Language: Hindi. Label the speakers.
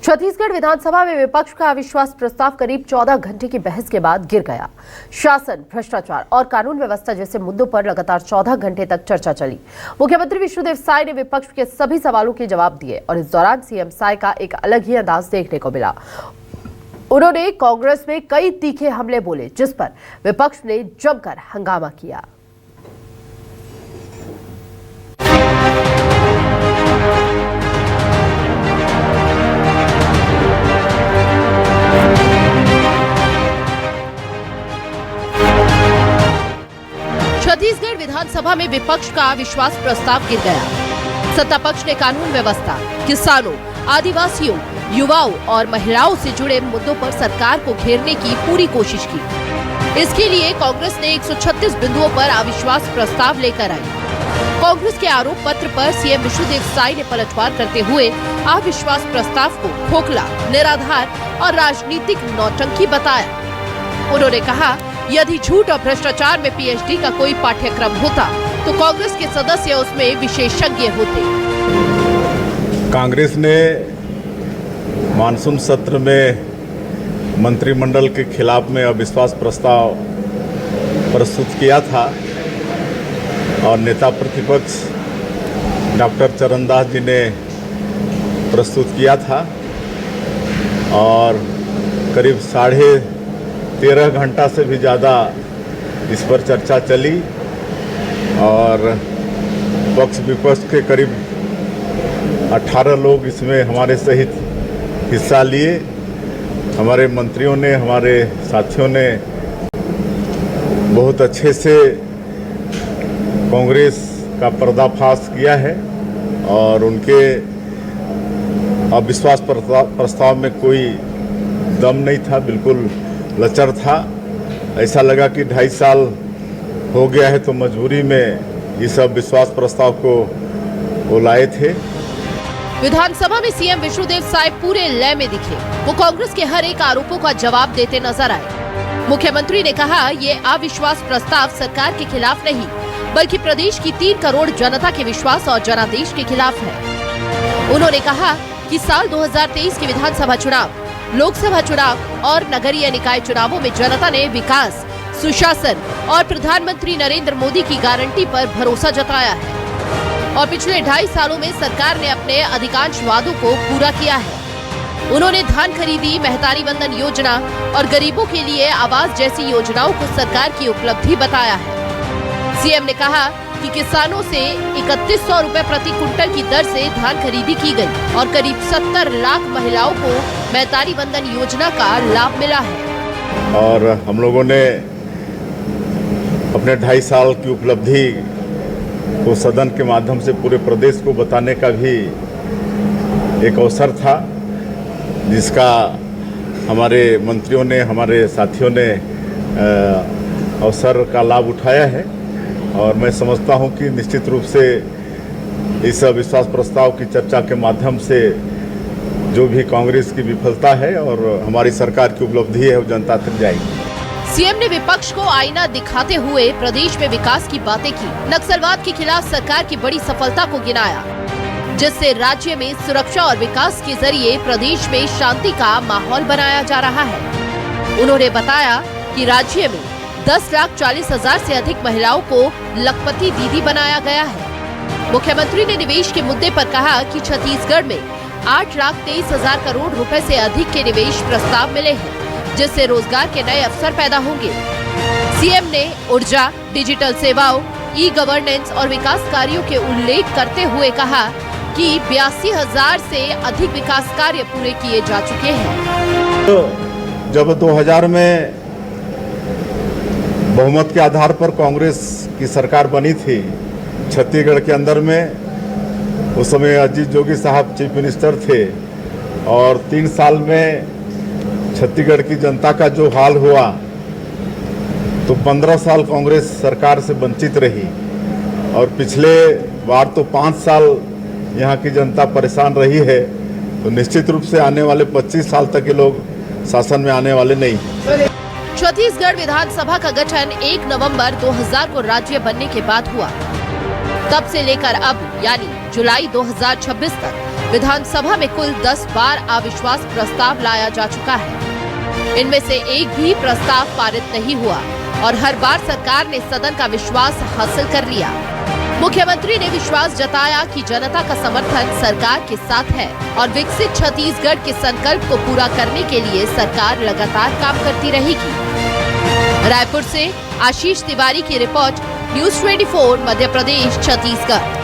Speaker 1: छत्तीसगढ़ विधानसभा में विपक्ष का अविश्वास प्रस्ताव करीब 14 घंटे की बहस के बाद गिर गया। शासन, भ्रष्टाचार और कानून व्यवस्था जैसे मुद्दों पर लगातार 14 घंटे तक चर्चा चली। मुख्यमंत्री विष्णुदेव साय ने विपक्ष के सभी सवालों के जवाब दिए और इस दौरान सीएम साय का एक अलग ही अंदाज देखने को मिला। उन्होंने कांग्रेस में कई तीखे हमले बोले, जिस पर विपक्ष ने जमकर हंगामा किया। छत्तीसगढ़ विधानसभा में विपक्ष का अविश्वास प्रस्ताव गिर गया। सत्ता पक्ष ने कानून व्यवस्था, किसानों, आदिवासियों, युवाओं और महिलाओं से जुड़े मुद्दों पर सरकार को घेरने की पूरी कोशिश की। इसके लिए कांग्रेस ने 136 बिंदुओं पर अविश्वास प्रस्ताव लेकर आई। कांग्रेस के आरोप पत्र पर सीएम विष्णुदेव साय ने पलटवार करते हुए अविश्वास प्रस्ताव को खोखला, निराधार और राजनीतिक नौटंकी बताया। उन्होंने कहा, यदि झूठ और भ्रष्टाचार में पीएचडी का कोई पाठ्यक्रम होता तो कांग्रेस के सदस्य उसमें विशेषज्ञ होते।
Speaker 2: कांग्रेस ने मानसून सत्र में मंत्रिमंडल के खिलाफ में अविश्वास प्रस्ताव प्रस्तुत किया था और नेता प्रतिपक्ष डॉक्टर चरणदास जी ने प्रस्तुत किया था और करीब 13.5 घंटा से भी ज़्यादा इस पर चर्चा चली और पक्ष विपक्ष के करीब 18 लोग इसमें हमारे सहित हिस्सा लिए। हमारे मंत्रियों ने, हमारे साथियों ने बहुत अच्छे से कांग्रेस का पर्दाफाश किया है और उनके अविश्वास प्रस्ताव में कोई दम नहीं था, बिल्कुल लचर था। ऐसा लगा कि 2.5 साल हो गया है तो मजबूरी में इस अविश्वास प्रस्ताव को वो लाए थे।
Speaker 1: विधानसभा में सीएम विष्णुदेव साय पूरे लय में दिखे। वो कांग्रेस के हर एक आरोपों का जवाब देते नजर आए। मुख्यमंत्री ने कहा, ये अविश्वास प्रस्ताव सरकार के खिलाफ नहीं बल्कि प्रदेश की 3 करोड़ जनता के विश्वास और जनादेश के खिलाफ है। उन्होंने कहा कि साल 2023 के विधानसभा चुनाव, लोकसभा चुनाव और नगरीय निकाय चुनावों में जनता ने विकास, सुशासन और प्रधानमंत्री नरेंद्र मोदी की गारंटी पर भरोसा जताया है और पिछले 2.5 सालों में सरकार ने अपने अधिकांश वादों को पूरा किया है। उन्होंने धान खरीदी, महतारी वंदन योजना और गरीबों के लिए आवास जैसी योजनाओं को सरकार की उपलब्धि बताया है। सीएम ने कहा कि किसानों से 3100 रुपए प्रति कुंटल की दर से धान खरीदी की गई और करीब 70 लाख महिलाओं को महतारी वंदन योजना का लाभ मिला है।
Speaker 2: और हम लोगों ने अपने 2.5 साल की उपलब्धि को सदन के माध्यम से पूरे प्रदेश को बताने का भी एक अवसर था, जिसका हमारे मंत्रियों ने, हमारे साथियों ने अवसर का लाभ उठाया है और मैं समझता हूं कि निश्चित रूप से इस अविश्वास प्रस्ताव की चर्चा के माध्यम से जो भी कांग्रेस की विफलता है और हमारी सरकार की उपलब्धि है वो जनता तक जाएगी।
Speaker 1: सीएम ने विपक्ष को आईना दिखाते हुए प्रदेश में विकास की बातें की, नक्सलवाद के खिलाफ सरकार की बड़ी सफलता को गिनाया, जिससे राज्य में सुरक्षा और विकास के जरिए प्रदेश में शांति का माहौल बनाया जा रहा है। उन्होंने बताया कि राज्य में 10,40,000 से अधिक महिलाओं को लखपति दीदी बनाया गया है। मुख्यमंत्री ने निवेश के मुद्दे पर कहा कि छत्तीसगढ़ में 8,23,000 करोड़ रुपए से अधिक के निवेश प्रस्ताव मिले हैं, जिससे रोजगार के नए अवसर पैदा होंगे। सीएम ने ऊर्जा, डिजिटल सेवाओं, ई गवर्नेंस और विकास कार्यों के उल्लेख करते हुए कहा कि 82,000 से अधिक विकास कार्य पूरे किए जा चुके हैं।
Speaker 2: तो जब 2000 में बहुमत के आधार पर कांग्रेस की सरकार बनी थी छत्तीसगढ़ के अंदर में, उस समय अजीत जोगी साहब चीफ मिनिस्टर थे और 3 साल में छत्तीसगढ़ की जनता का जो हाल हुआ तो 15 साल कांग्रेस सरकार से वंचित रही और पिछले बार तो 5 साल यहाँ की जनता परेशान रही है। तो निश्चित रूप से आने वाले 25 साल तक ये लोग शासन में आने वाले नहीं।
Speaker 1: छत्तीसगढ़ विधानसभा का गठन 1 नवंबर 2000 को राज्य बनने के बाद हुआ। तब से लेकर अब यानी जुलाई 2026 तक विधानसभा में कुल 10 बार अविश्वास प्रस्ताव लाया जा चुका है। इनमें से एक भी प्रस्ताव पारित नहीं हुआ और हर बार सरकार ने सदन का विश्वास हासिल कर लिया। मुख्यमंत्री ने विश्वास जताया कि जनता का समर्थन सरकार के साथ है और विकसित छत्तीसगढ़ के संकल्प को पूरा करने के लिए सरकार लगातार काम करती रहेगी। रायपुर से आशीष तिवारी की रिपोर्ट, न्यूज़ 24 मध्य प्रदेश छत्तीसगढ़।